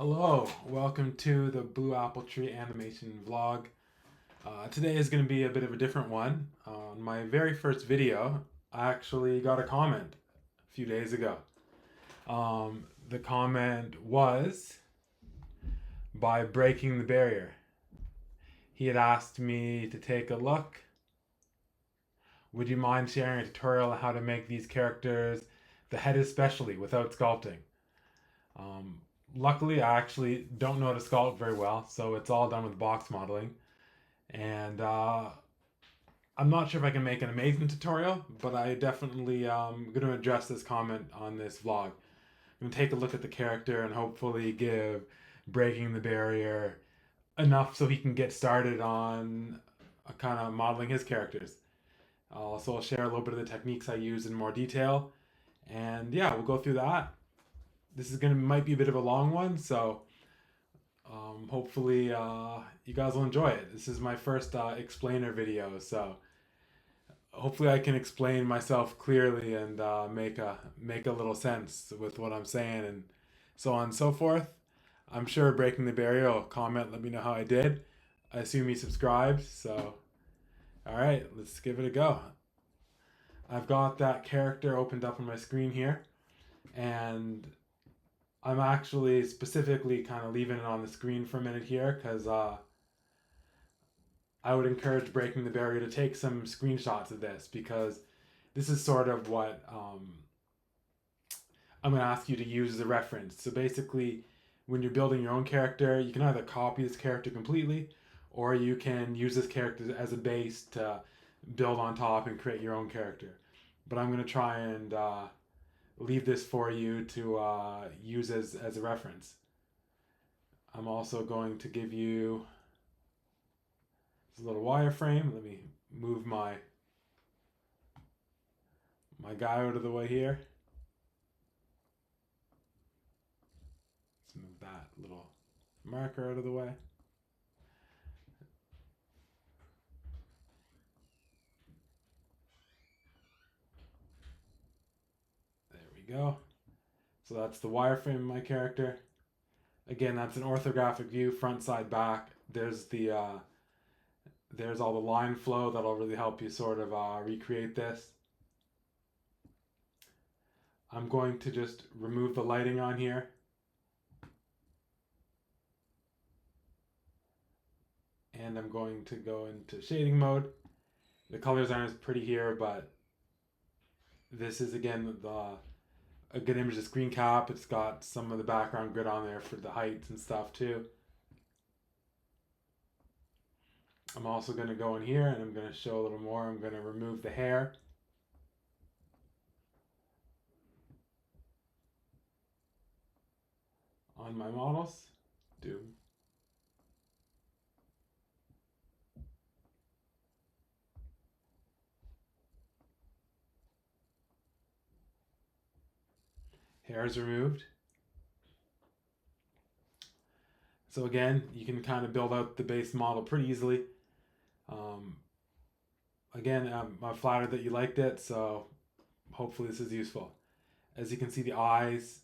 Hello, welcome to the Blue Apple Tree animation vlog. Today is going to be a bit of a different one. On my very first video, I actually got a comment a few days ago. The comment was by Breaking the Barrier. He had asked me to take a look. Would you mind sharing a tutorial on how to make these characters, the head especially, without sculpting? Um, Luckily, I actually don't know how to sculpt very well, so it's all done with box modeling. And I'm not sure if I can make an amazing tutorial, but I definitely going to address this comment on this vlog. I'm going to take a look at the character and hopefully give Breaking the Barrier enough so he can get started on kind of modeling his characters. Also, I'll share a little bit of the techniques I use in more detail. And yeah, we'll go through that. This is gonna might be a bit of a long one, so hopefully you guys will enjoy it. This is my first explainer video, so hopefully I can explain myself clearly and make a little sense with what I'm saying and so on and so forth. I'm sure Breaking the Barrier will comment, let me know how I did. I assume he subscribed, so all right, let's give it a go. I've got that character opened up on my screen here, and I'm actually specifically kind of leaving it on the screen for a minute here because I would encourage Breaking the Barrier to take some screenshots of this because this is sort of what I'm going to ask you to use as a reference. So basically, when you're building your own character, you can either copy this character completely or you can use this character as a base to build on top and create your own character. But I'm going to try and leave this for you to use as a reference. I'm also going to give you this little wireframe. Let me move my guy out of the way here. Let's move that little marker out of the way. There we go. So that's the wireframe of my character. Again, that's an orthographic view, front, side, back. There's all the line flow that'll really help you sort of recreate this. I'm going to just remove the lighting on here. And I'm going to go into shading mode. The colors aren't as pretty here, but this is again a good image of screen cap. It's got some of the background grid on there for the heights and stuff too. I'm also going to go in here and I'm going to show a little more. I'm going to remove the hair. On my models. Hair is removed. So again, you can kind of build out the base model pretty easily. Again, I'm flattered that you liked it, so hopefully this is useful. As you can see, the eyes,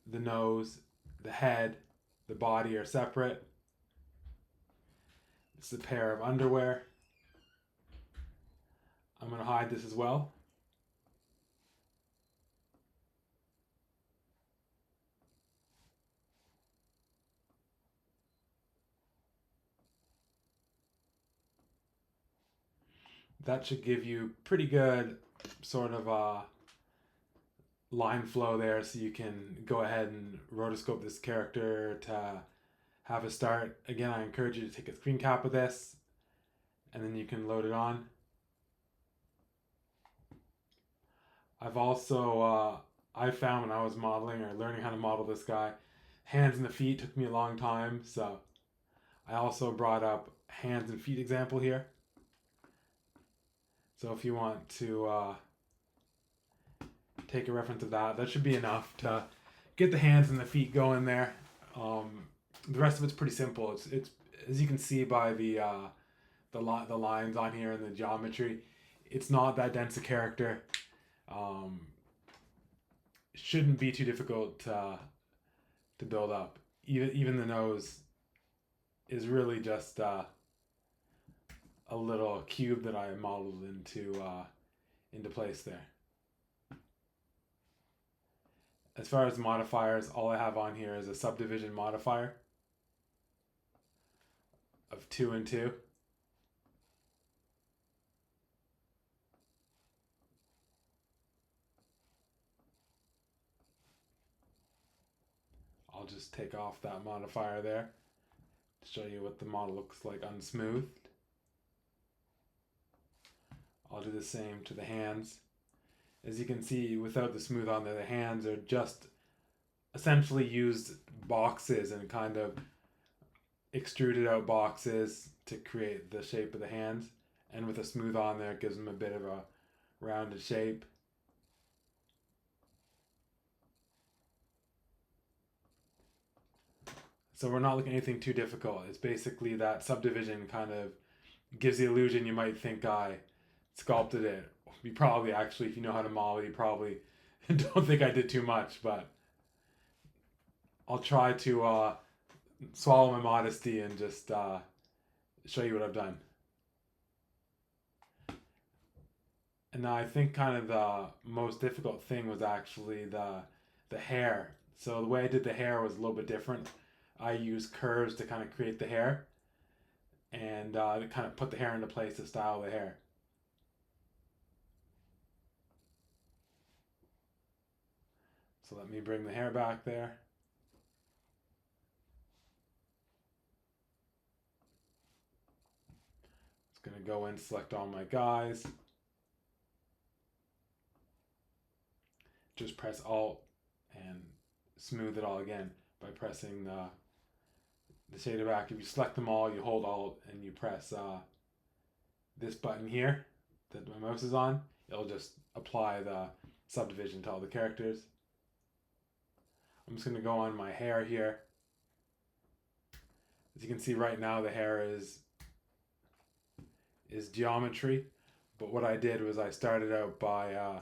the nose, the head, the body are separate. This is a pair of underwear. I'm going to hide this as well. That should give you pretty good sort of line flow there, so you can go ahead and rotoscope this character to have a start. Again, I encourage you to take a screen cap of this and then you can load it on. I've also I found when I was modeling or learning how to model this guy, hands and the feet took me a long time, so I also brought up hands and feet example here. So if you want to take a reference of that, that should be enough to get the hands and the feet going there. The rest of it's pretty simple. It's as you can see by the lines on here and the geometry, it's not that dense a character. Shouldn't be too difficult to build up. even the nose is really just a little cube that I modeled into place there. As far as modifiers, all I have on here is a subdivision modifier of 2 and 2. I'll just take off that modifier there to show you what the model looks like unsmoothed. I'll do the same to the hands. As you can see, without the smooth on there, the hands are just essentially used boxes and kind of extruded out boxes to create the shape of the hands. And with a smooth on there, it gives them a bit of a rounded shape. So we're not looking at anything too difficult. It's basically that subdivision kind of gives the illusion you might think I sculpted it. You probably actually, if you know how to model, you probably don't think I did too much, but I'll try to swallow my modesty and just show you what I've done. And now I think kind of the most difficult thing was actually the hair. So the way I did the hair was a little bit different. I used curves to kind of create the hair and to kind of put the hair into place to style the hair. So let me bring the hair back there. It's going to go in, select all my guys. Just press Alt and smooth it all again by pressing the shader back. If you select them all, you hold Alt and you press this button here that my mouse is on. It'll just apply the subdivision to all the characters. I'm just going to go on my hair here. As you can see right now, the hair is geometry, but what I did was I started out by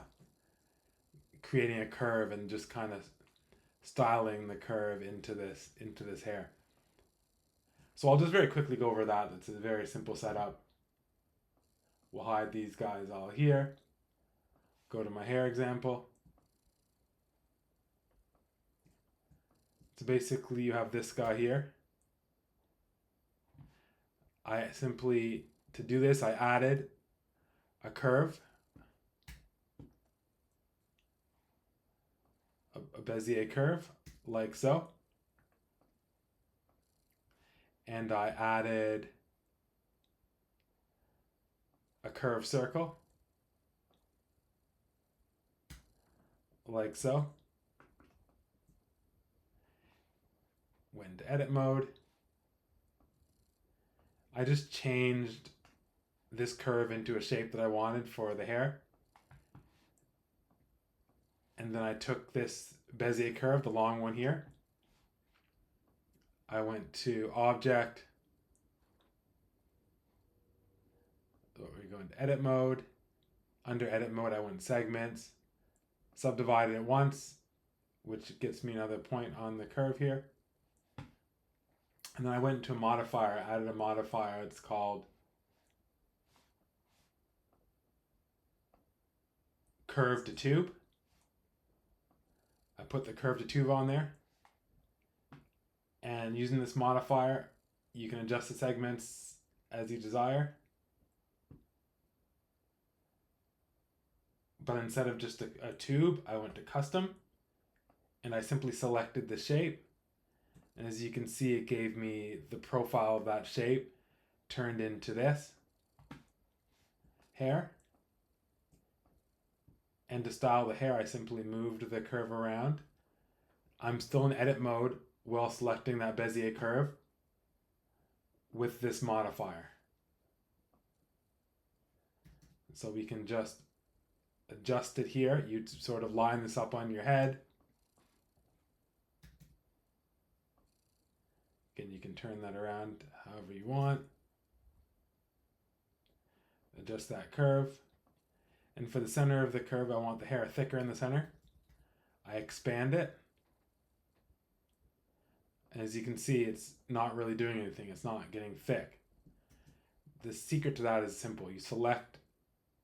creating a curve and just kind of styling the curve into this hair. So I'll just very quickly go over that. It's a very simple setup. We'll hide these guys all here. Go to my hair example. So basically you have this guy here. To do this, I added a curve, a Bezier curve, like so. And I added a curve circle, like so. Went to edit mode. I just changed this curve into a shape that I wanted for the hair. And then I took this Bezier curve, the long one here. I went to Object. So we go into Edit mode. Under Edit mode, I went Segments. Subdivided it once, which gets me another point on the curve here. And then I went to a modifier. I added a modifier. It's called Curve to Tube. I put the curve to tube on there. And using this modifier, you can adjust the segments as you desire. But instead of just a tube, I went to custom and I simply selected the shape. And as you can see, it gave me the profile of that shape turned into this hair. And to style the hair, I simply moved the curve around. I'm still in edit mode while selecting that Bezier curve with this modifier. So we can just adjust it here. You sort of line this up on your head. Again, you can turn that around however you want. Adjust that curve. And for the center of the curve, I want the hair thicker in the center. I expand it. And as you can see, it's not really doing anything. It's not getting thick. The secret to that is simple. You select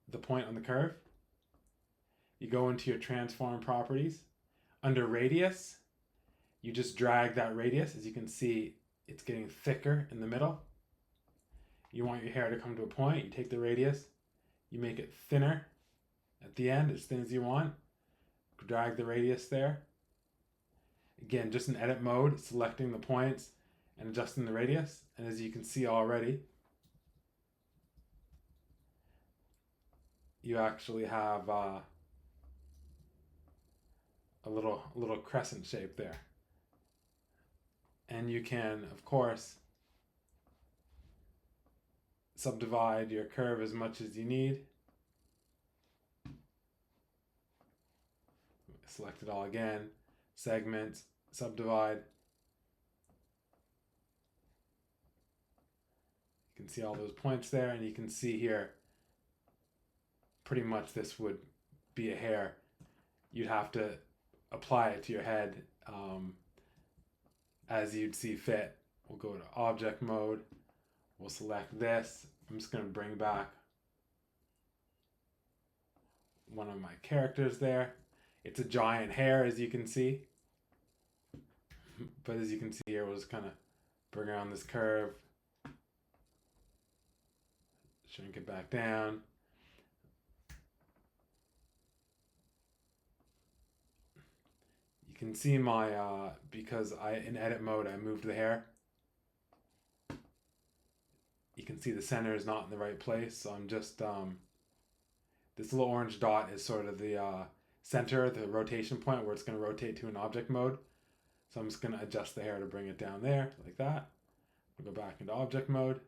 the point on the curve. You go into your transform properties. Under radius, you just drag that radius. As you can see, it's getting thicker in the middle. You want your hair to come to a point. You take the radius. You make it thinner at the end, as thin as you want. Drag the radius there. Again, just in edit mode, selecting the points and adjusting the radius. And as you can see already, you actually have a little crescent shape there. And you can, of course, subdivide your curve as much as you need. Select it all again. Segment, subdivide. You can see all those points there, and you can see here, pretty much this would be a hair. You'd have to apply it to your head as you'd see fit. We'll go to object mode. We'll select this. I'm just going to bring back one of my characters there. It's a giant hair, as you can see. But as you can see here, we'll just kind of bring around this curve. Shrink it back down. You can see my, because in edit mode, I moved the hair. You can see the center is not in the right place. So I'm just, this little orange dot is sort of the center, the rotation point where it's going to rotate to an object mode. So I'm just going to adjust the hair to bring it down there, like that. We'll go back into object mode.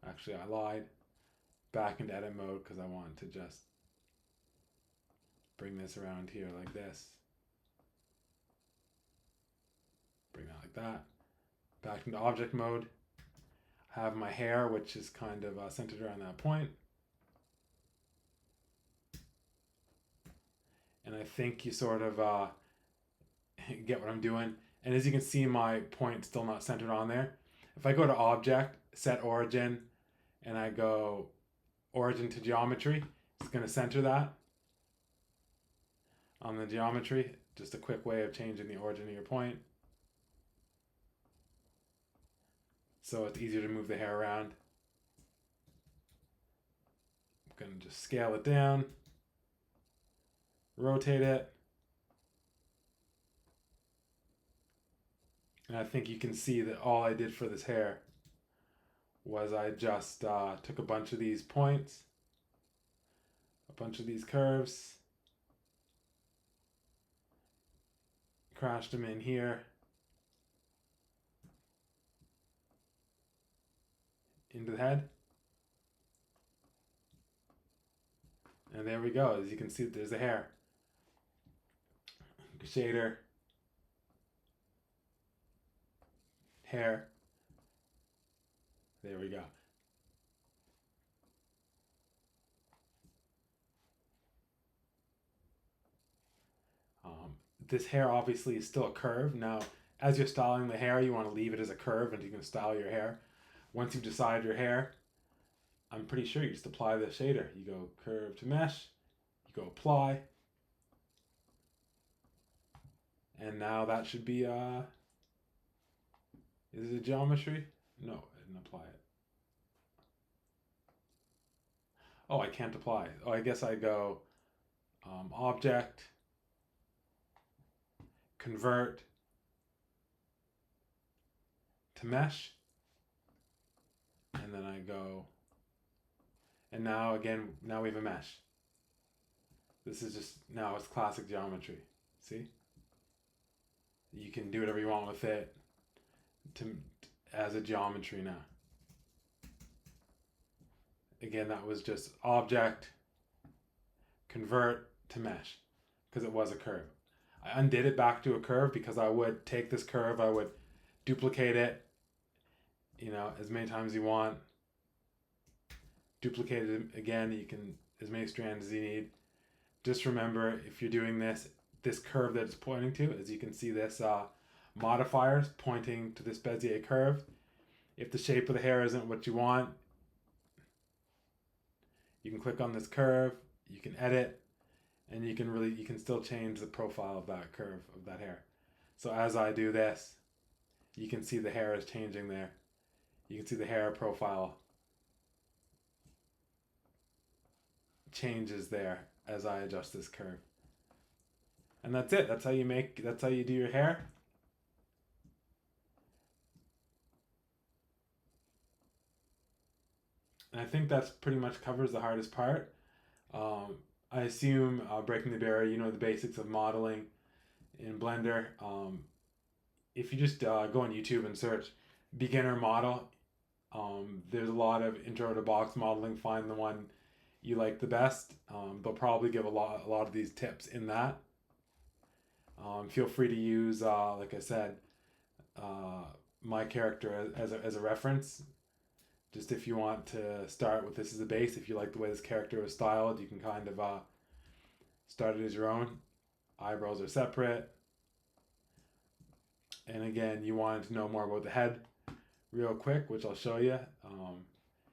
Actually, I lied. Back into edit mode because I want to just bring this around here like this. Bring that like that. Back into object mode. I have my hair, which is kind of centered around that point. And I think you sort of get what I'm doing. And as you can see, my point's still not centered on there. If I go to object, set origin, and I go origin to geometry, it's going to center that on the geometry. Just a quick way of changing the origin of your point. So it's easier to move the hair around. I'm going to just scale it down, rotate it. And I think you can see that all I did for this hair was I just took a bunch of these points, a bunch of these curves, crashed them in here, into the head. And there we go. As you can see, there's a hair. Shader. Hair. There we go. This hair obviously is still a curve. Now, as you're styling the hair, you want to leave it as a curve and you can style your hair. Once you've decided your hair, I'm pretty sure you just apply the shader. You go curve to mesh, you go apply. And now that should be, is it geometry? No, I didn't apply it. Oh, I can't apply it. Oh, I guess I go object, convert to mesh, and then I go, and now again, now we have a mesh. This is just, now it's classic geometry. See? You can do whatever you want with it as a geometry now. Again, that was just object, convert to mesh, because it was a curve. I undid it back to a curve because I would take this curve, I would duplicate it, you know, as many times as you want. Duplicate it again, you can, as many strands as you need. Just remember, if you're doing this curve that it's pointing to, as you can see this modifiers pointing to this Bezier curve. If the shape of the hair isn't what you want, you can click on this curve, you can edit, and you can still change the profile of that curve of that hair. So as I do this, you can see the hair is changing there. You can see the hair profile changes there as I adjust this curve. And that's it. That's how you do your hair. And I think that's pretty much covers the hardest part. I assume breaking the barrier, you know the basics of modeling in Blender. If you just go on YouTube and search beginner model, there's a lot of intro to box modeling. Find the one you like the best. They'll probably give a lot of these tips in that. Feel free to use, like I said, my character as a reference. Just if you want to start with this as a base, if you like the way this character was styled, you can kind of start it as your own. Eyebrows are separate. And again, you wanted to know more about the head real quick, which I'll show you.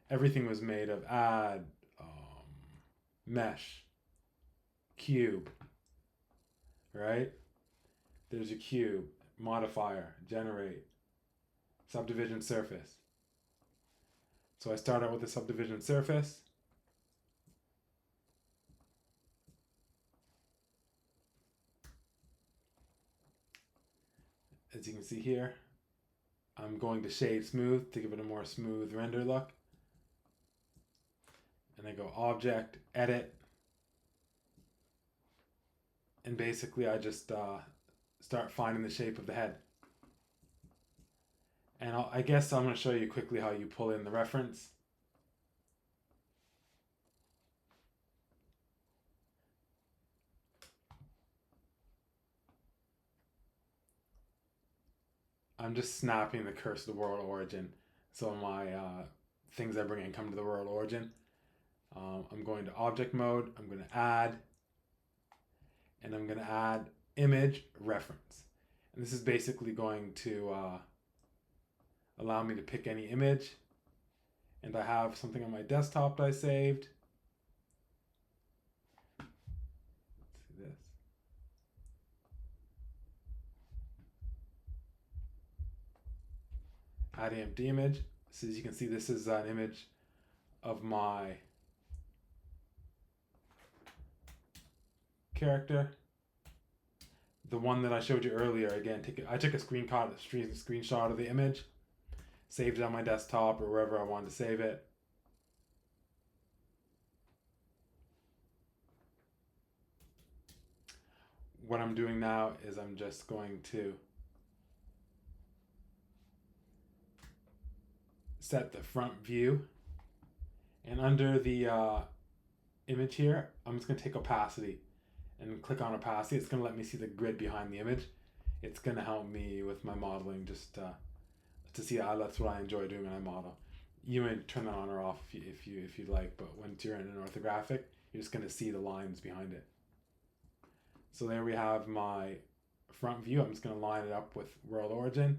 Everything was made of add, mesh, cube, right? There's your cube, modifier, generate, subdivision surface. So I start out with a subdivision surface. As you can see here, I'm going to shade smooth to give it a more smooth render look. And I go object, edit. And basically I just start finding the shape of the head. And I guess I'm going to show you quickly how you pull in the reference. I'm just snapping the curse of the world origin. So my things I bring in come to the world origin. I'm going to object mode. I'm going to add. And I'm going to add image reference. And this is basically going to allow me to pick any image. And I have something on my desktop that I saved. Let's see this. Add empty image. So as you can see, this is an image of my character. The one that I showed you earlier, again, I took a screenshot of the image, saved it on my desktop or wherever I wanted to save it. What I'm doing now is I'm just going to set the front view, and under the image here, I'm just going to take opacity and click on opacity. It's going to let me see the grid behind the image. It's going to help me with my modeling just to see how that's what I enjoy doing when I model. You may turn that on or off if you'd like, but once you're in an orthographic, you're just going to see the lines behind it. So there we have my front view. I'm just going to line it up with world origin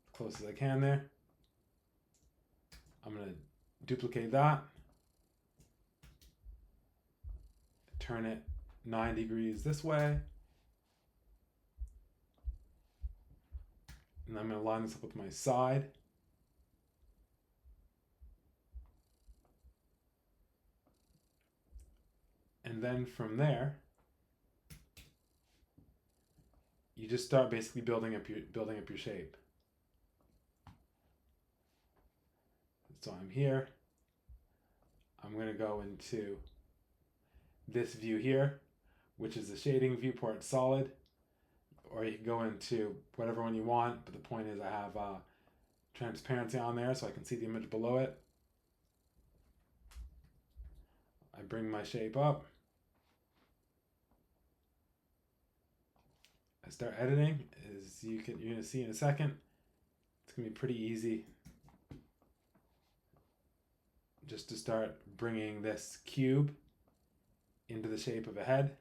as close as I can there. I'm going to duplicate that, turn it 9 degrees this way, and I'm going to line this up with my side. And then from there, you just start basically building up your shape. So I'm here. I'm going to go into this view here, which is the shading viewport solid, or you can go into whatever one you want, but the point is I have transparency on there so I can see the image below it. I bring my shape up. I start editing. As you're going to see in a second, it's going to be pretty easy just to start bringing this cube into the shape of a head.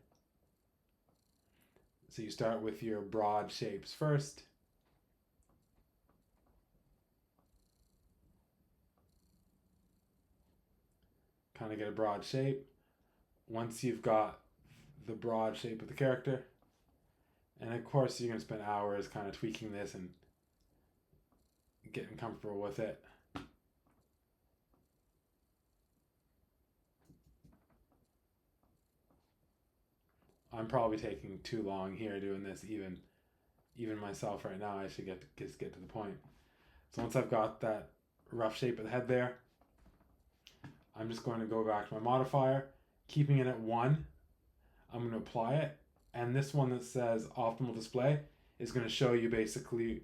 So you start with your broad shapes first. kind of get a broad shape. Once you've got the broad shape of the character, and of course you're going to spend hours kind of tweaking this and getting comfortable with it. I'm probably taking too long here doing this, even myself right now. I should just get to the point. So once I've got that rough shape of the head there, I'm just going to go back to my modifier, keeping it at 1. I'm going to apply it, and this one that says optimal display is going to show you basically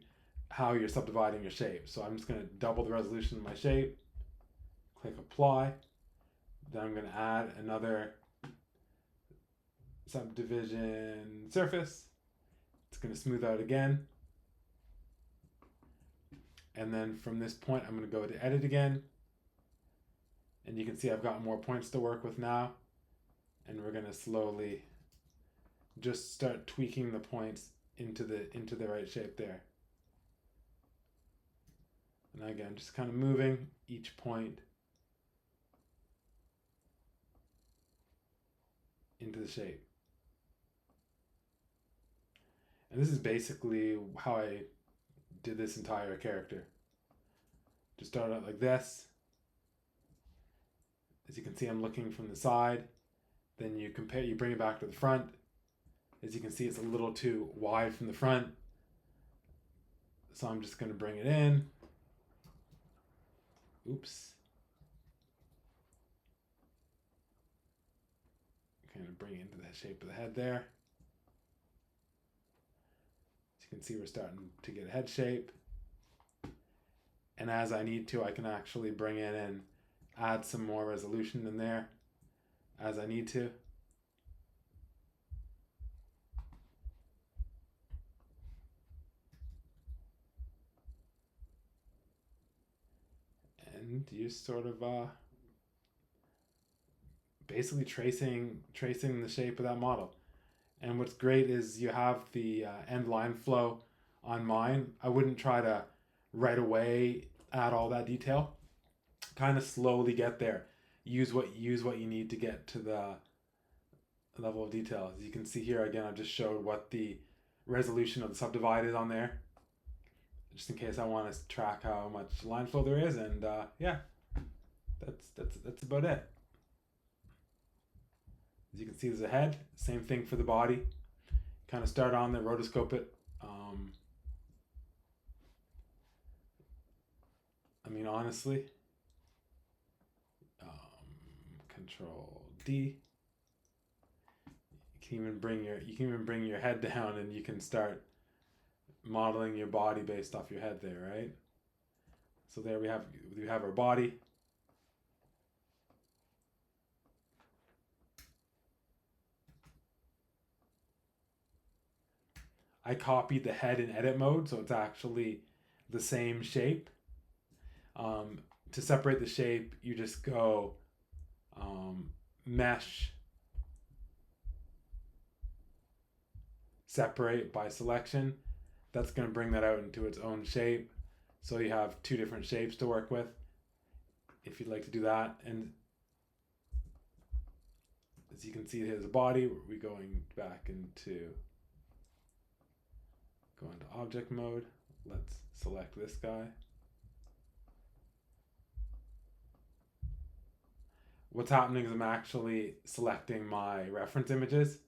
how you're subdividing your shape. So I'm just going to double the resolution of my shape, click apply, then I'm going to add another subdivision surface. It's going to smooth out again, and then from this point I'm going to go to edit again, and you can see I've got more points to work with now, and we're going to slowly just start tweaking the points into the right shape there. And again, just kind of moving each point into the shape. And this is basically how I did this entire character. Just start out like this. As you can see, I'm looking from the side. Then you bring it back to the front. As you can see, it's a little too wide from the front. So I'm just going to bring it in. Oops. Kind of bring it into the shape of the head there. As you can see, we're starting to get a head shape. And as I need to, I can actually bring in and add some more resolution in there as I need to. And you're sort of basically tracing the shape of that model. And what's great is you have the end line flow on mine. I wouldn't try to right away add all that detail. Kind of slowly get there. Use what you need to get to the level of detail. As you can see here, again, I've just showed what the resolution of the subdivide is on there, just in case I want to track how much line flow there is. And yeah, that's about it. As you can see, there's a head. Same thing for the body. Kind of start on there, rotoscope it. I mean, honestly, Control D. You can even bring your head down, and you can start modeling your body based off your head there, right? So there we have our body. I copied the head in edit mode, so it's actually the same shape. To separate the shape, you just go mesh, separate by selection. That's going to bring that out into its own shape. So you have two different shapes to work with if you'd like to do that. And as you can see, here's the body. We're going back into object mode. Let's select this guy. What's happening is I'm actually selecting my reference images.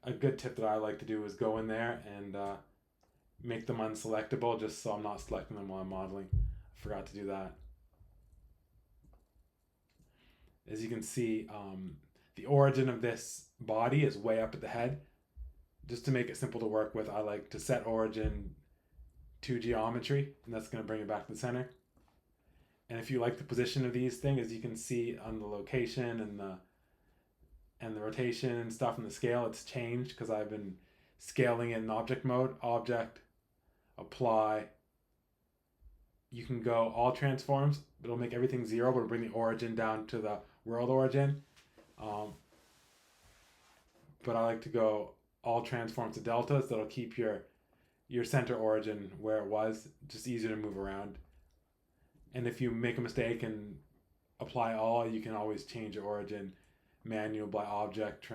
A good tip that I like to do is go in there and make them unselectable, just so I'm not selecting them while I'm modeling. I forgot to do that. As you can see, the origin of this body is way up at the head. Just to make it simple to work with, I like to set origin to geometry, and that's going to bring it back to the center. And if you like the position of these things, as you can see on the location and the rotation and stuff and the scale, it's changed because I've been scaling it in object mode. Object, apply. You can go all transforms. It'll make everything 0, but it'll bring the origin down to the world origin. But I like to go all transforms to deltas. That'll keep your center origin where it was. Just easier to move around. And if you make a mistake and apply all, you can always change your origin. Manual by object,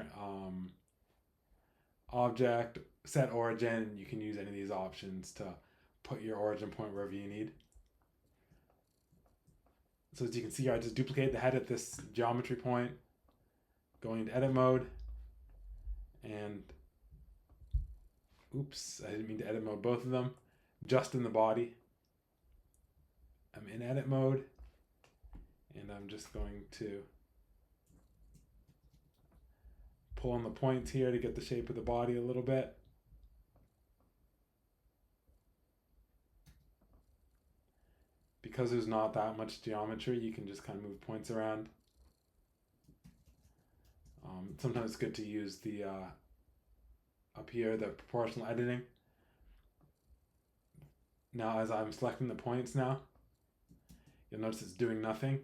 set origin. You can use any of these options to put your origin point wherever you need. So as you can see here, I just duplicate the head at this geometry point, going into edit mode, and oops, I didn't mean to edit mode both of them, just in the body. I'm in edit mode, and I'm just going to pull on the points here to get the shape of the body a little bit. Because there's not that much geometry, you can just kind of move points around. Sometimes it's good to use the up here, the proportional editing. Now as I'm selecting the points now, you'll notice it's doing nothing.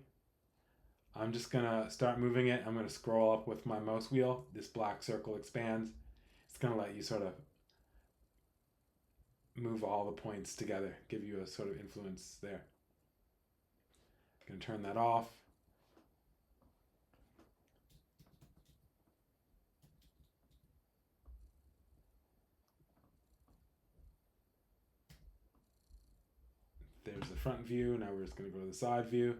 I'm just gonna start moving it. I'm gonna scroll up with my mouse wheel. This black circle expands. It's gonna let you sort of move all the points together, give you a sort of influence there. I'm gonna turn that off. There's the front view. Now we're just gonna go to the side view.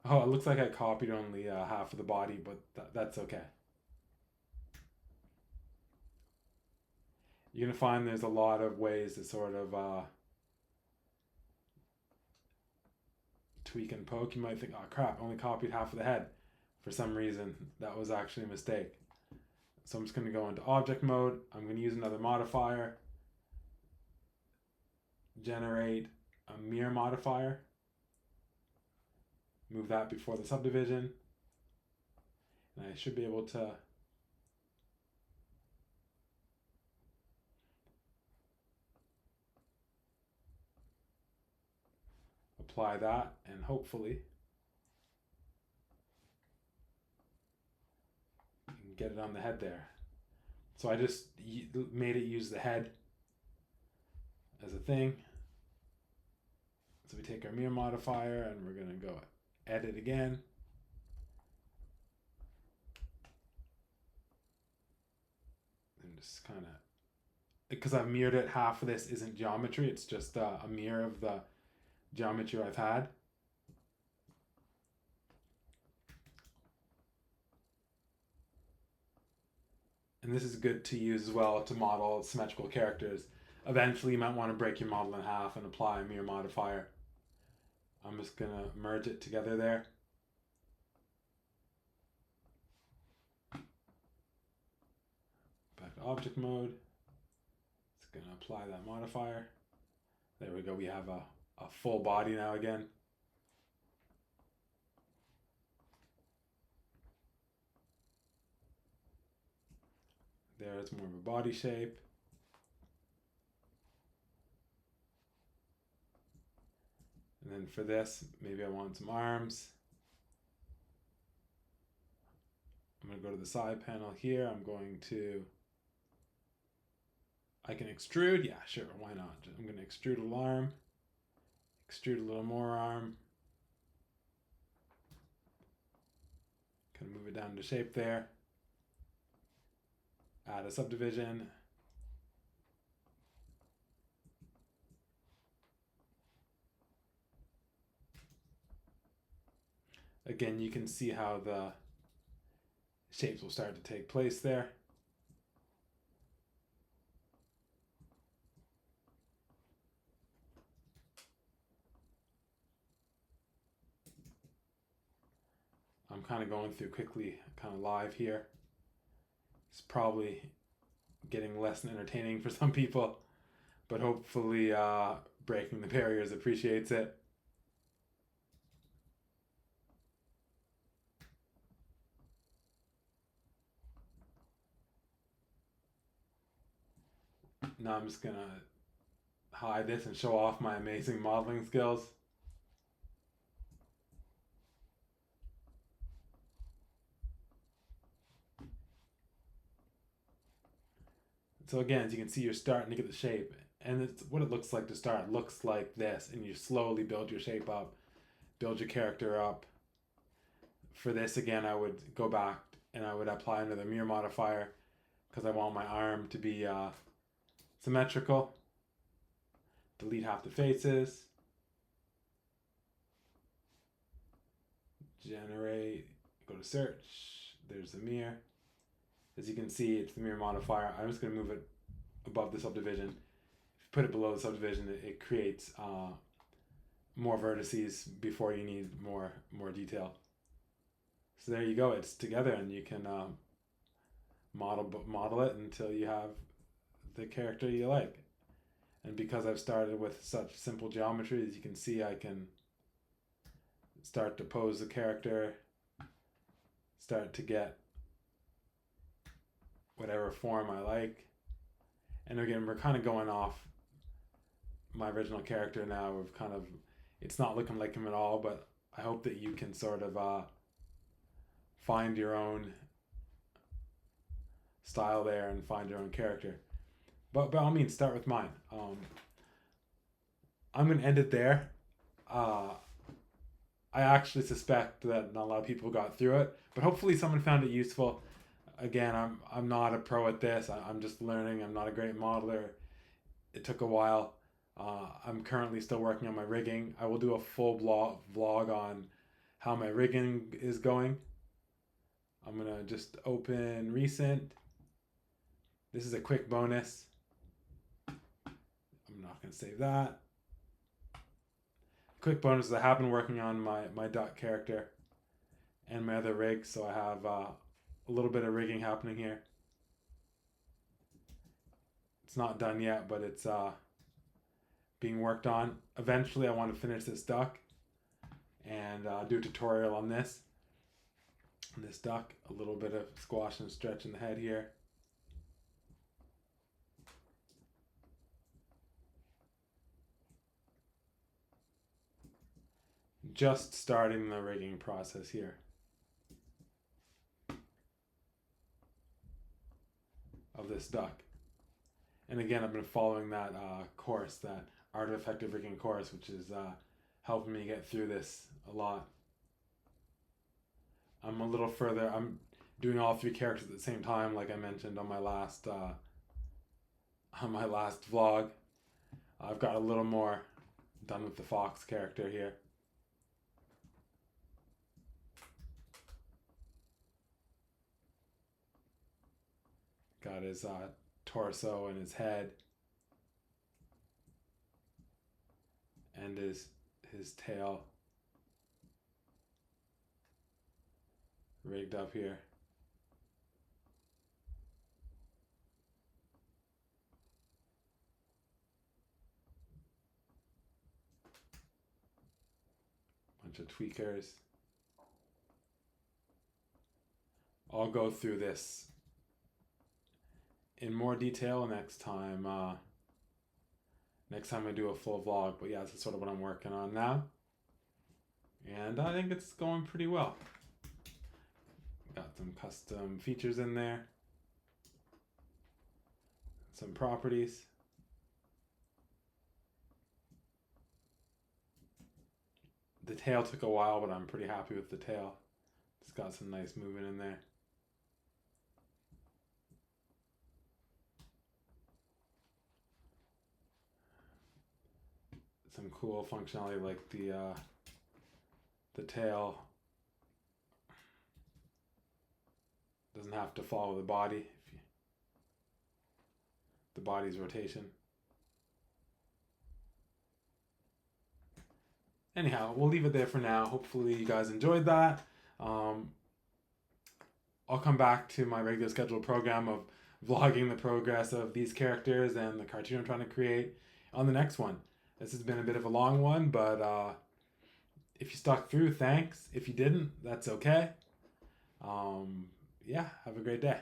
Oh, it looks like I copied only half of the body, but that's okay. You're gonna find there's a lot of ways to sort of tweak and poke. You might think, oh crap, I only copied half of the head. For some reason, that was actually a mistake. So I'm just gonna go into object mode. I'm gonna use another modifier. Generate a mirror modifier. Move that before the subdivision. And I should be able to apply that, and hopefully you can get it on the head there. So I just made it use the head as a thing. So we take our mirror modifier and we're gonna go edit again. And just kind of, because I've mirrored it, half of this isn't geometry, it's just a mirror of the geometry I've had. And this is good to use as well to model symmetrical characters. Eventually you might want to break your model in half and apply a mirror modifier. I'm just gonna merge it together there. Back to object mode. It's gonna apply that modifier. There we go, we have a full body now again. There's more of a body shape. And then for this, maybe I want some arms. I'm going to go to the side panel here. I can extrude. Yeah, sure, why not? I'm going to extrude a little arm. Extrude a little more arm. Kind of move it down to shape there. Add a subdivision. Again, you can see how the shapes will start to take place there. I'm kind of going through quickly, kind of live here. It's probably getting less than entertaining for some people, but hopefully Breaking the Barriers appreciates it. Now I'm just gonna hide this and show off my amazing modeling skills. So again, as you can see, you're starting to get the shape, And it's what it looks like to start. It looks like this, and you slowly build your shape up, build your character up. For this, again, I would go back and I would apply another mirror modifier because I want my arm to be symmetrical. Delete half the faces. Generate, go to search. There's the mirror. As you can see, it's the mirror modifier. I'm just going to move it above the subdivision. If you put it below the subdivision, it creates more vertices before you need more detail. So there you go. It's together, and you can model it until you have the character you like. And because I've started with such simple geometry, as you can see, I can start to pose the character, start to get whatever form I like. And again, we're kind of going off my original character now. We've kind of, it's not looking like him at all, but I hope that you can sort of find your own style there and find your own character. But by all means, start with mine. I'm going to end it there. I actually suspect that not a lot of people got through it, but hopefully someone found it useful. Again, I'm not a pro at this. I'm just learning. I'm not a great modeler. It took a while. I'm currently still working on my rigging. I will do a full vlog on how my rigging is going. I'm going to just open recent. This is a quick bonus. I'm not going to save that. Quick bonus is I have been working on my duck character and my other rig, so I have a little bit of rigging happening here. It's not done yet, but it's being worked on. Eventually I want to finish this duck and do a tutorial on this duck. A little bit of squash and stretch in the head here. Just starting the rigging process here of this duck. And again, I've been following that course, that Art of Effective Rigging course, which is helping me get through this a lot. I'm a little further. I'm doing all three characters at the same time, like I mentioned on my last vlog. I've got a little more done with the fox character here. Got his torso and his head and his tail rigged up here. Bunch of tweakers. I'll go through this in more detail next time. Next time I do a full vlog, but yeah, this is sort of what I'm working on now, and I think it's going pretty well. Got some custom features in there, some properties. The tail took a while, but I'm pretty happy with the tail. It's got some nice movement in there. Some cool functionality like the tail doesn't have to follow the body, the body's rotation. Anyhow, we'll leave it there for now. Hopefully you guys enjoyed that. I'll come back to my regular scheduled program of vlogging the progress of these characters and the cartoon I'm trying to create on the next one. This has been a bit of a long one, but if you stuck through, thanks. If you didn't, that's okay. Yeah, have a great day.